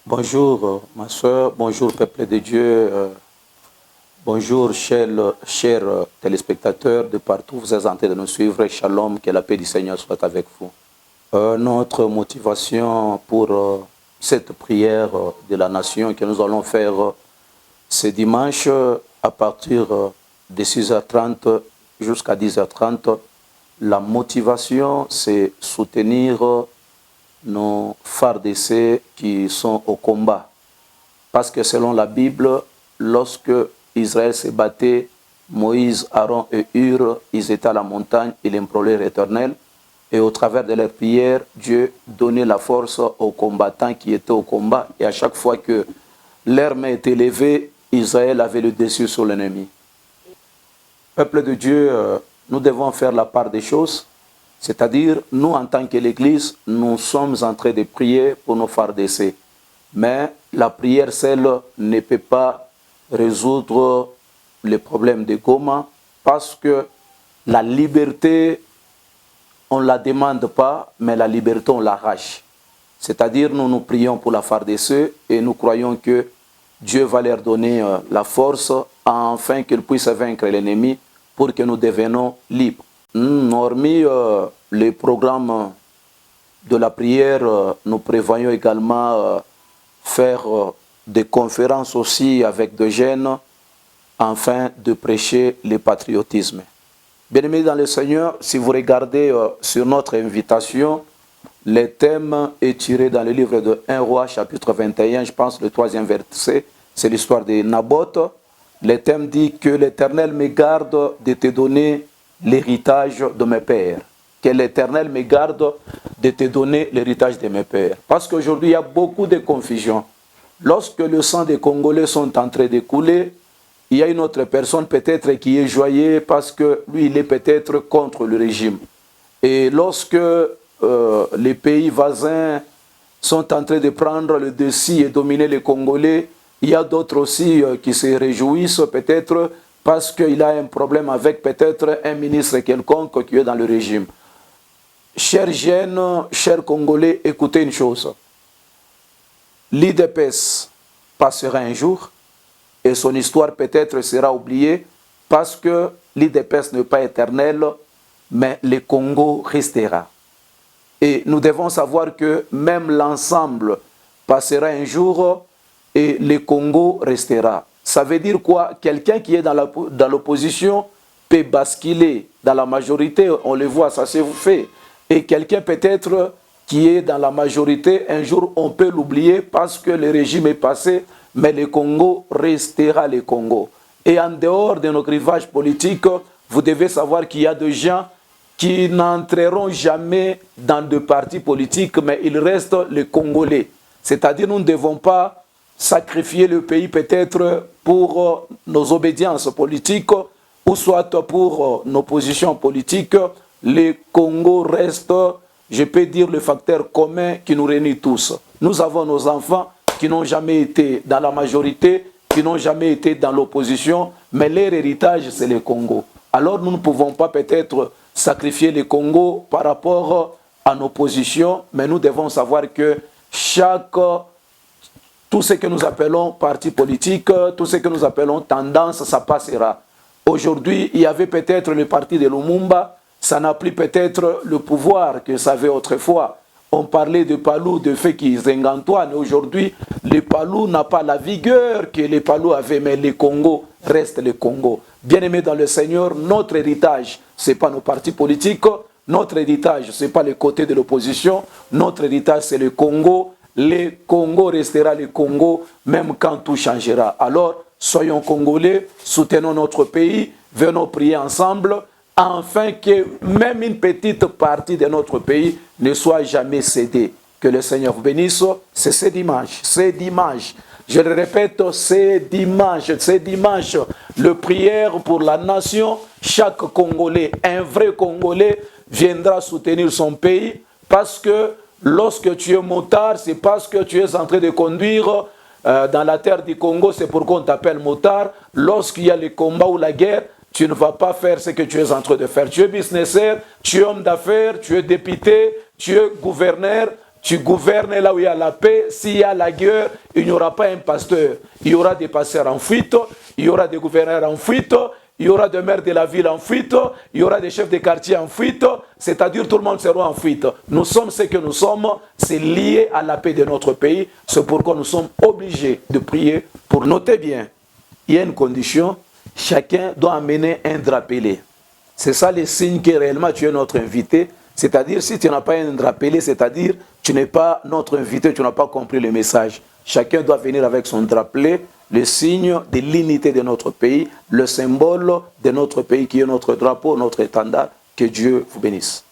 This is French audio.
Bonjour ma soeur, bonjour peuple de Dieu, bonjour chers téléspectateurs de partout, vous êtes en train de nous suivre. Shalom, que la paix du Seigneur soit avec vous. Notre motivation pour cette prière de la nation que nous allons faire ce dimanche à partir de 6h30 jusqu'à 10h30, la motivation c'est soutenir nos FARDC qui sont au combat. Parce que selon la Bible, lorsque Israël se battait, Moïse, Aaron et Hur, ils étaient à la montagne, ils imploraient l'Éternel. Et au travers de leurs prières, Dieu donnait la force aux combattants qui étaient au combat. Et à chaque fois que leur main était levée, Israël avait le dessus sur l'ennemi. Peuple de Dieu, nous devons faire la part des choses. C'est-à-dire, nous, en tant que l'Église, nous sommes en train de prier pour nos FARDC. Mais la prière seule ne peut pas résoudre les problèmes de Goma parce que la liberté, on ne la demande pas, mais la liberté, on l'arrache. C'est-à-dire, nous prions pour la FARDC et nous croyons que Dieu va leur donner la force afin qu'ils puissent vaincre l'ennemi pour que nous devenions libres. Hormis les programmes de la prière, nous prévoyons également faire des conférences aussi avec des jeunes afin de prêcher le patriotisme. Bien-aimés dans le Seigneur, si vous regardez sur notre invitation, le thème est tiré dans le livre de 1 Roi, chapitre 21, je pense le 3e verset, c'est l'histoire de Naboth. Le thème dit que l'Éternel me garde de te donner l'héritage de mes pères. Que l'Éternel me garde de te donner l'héritage de mes pères. Parce qu'aujourd'hui, il y a beaucoup de confusion. Lorsque le sang des Congolais sont en train de couler, il y a une autre personne peut-être qui est joyeuse parce que lui, il est peut-être contre le régime. Et lorsque les pays voisins sont en train de prendre le dessus et dominer les Congolais, il y a d'autres aussi qui se réjouissent peut-être parce qu'il a un problème avec peut-être un ministre quelconque qui est dans le régime. Chers jeunes, chers Congolais, écoutez une chose. L'IDPS passera un jour et son histoire peut-être sera oubliée parce que l'IDPS n'est pas éternel, mais le Congo restera. Et nous devons savoir que même l'ensemble passera un jour et le Congo restera. Ça veut dire quoi? Quelqu'un qui est dans l'opposition peut basculer dans la majorité, on le voit, ça se fait. Et quelqu'un peut-être qui est dans la majorité, un jour on peut l'oublier parce que le régime est passé, mais le Congo restera le Congo. Et en dehors de nos clivages politiques, vous devez savoir qu'il y a des gens qui n'entreront jamais dans des partis politiques, mais ils restent les Congolais. C'est-à-dire nous ne devons pas sacrifier le pays peut-être pour nos obédiences politiques ou soit pour nos positions politiques. Le Congo reste, je peux dire, le facteur commun qui nous réunit tous. Nous avons nos enfants qui n'ont jamais été dans la majorité, qui n'ont jamais été dans l'opposition, mais leur héritage, c'est le Congo. Alors nous ne pouvons pas peut-être sacrifier le Congo par rapport à nos positions, mais nous devons savoir que tout ce que nous appelons parti politique, tout ce que nous appelons tendance, ça passera. Aujourd'hui, il y avait peut-être le parti de Lumumba, ça n'a plus peut-être le pouvoir que ça avait autrefois. On parlait de Palou, de Feki Zengantoine. Aujourd'hui, le Palou n'a pas la vigueur que le Palou avait, mais le Congo reste le Congo. Bien-aimés dans le Seigneur, notre héritage, ce n'est pas nos partis politiques. Notre héritage, ce n'est pas le côté de l'opposition. Notre héritage, c'est le Congo. Le Congo restera le Congo, même quand tout changera. Alors, soyons Congolais, soutenons notre pays, venons prier ensemble, afin que même une petite partie de notre pays ne soit jamais cédée. Que le Seigneur vous bénisse. C'est ce dimanche. Je le répète, c'est dimanche. Le prière pour la nation. Chaque Congolais, un vrai Congolais, viendra soutenir son pays parce que lorsque tu es motard, c'est parce que tu es en train de conduire dans la terre du Congo, c'est pourquoi on t'appelle motard. Lorsqu'il y a le combat ou la guerre, tu ne vas pas faire ce que tu es en train de faire. Tu es businesseur, tu es homme d'affaires, tu es député, tu es gouverneur, Tu gouvernes là où il y a la paix. S'il y a la guerre, il n'y aura pas un pasteur. Il y aura des pasteurs en fuite, il y aura des gouverneurs en fuite, il y aura des maires de la ville en fuite, il y aura des chefs de quartier en fuite, c'est-à-dire tout le monde sera en fuite. Nous sommes ce que nous sommes, c'est lié à la paix de notre pays. C'est pourquoi nous sommes obligés de prier pour noter bien. Il y a une condition, chacun doit amener un drapélé. C'est ça le signe que réellement tu es notre invité. C'est-à-dire, si tu n'as pas un drapélé, c'est-à-dire, tu n'es pas notre invité, tu n'as pas compris le message. Chacun doit venir avec son drapelet, le signe de l'unité de notre pays, le symbole de notre pays qui est notre drapeau, notre étendard. Que Dieu vous bénisse.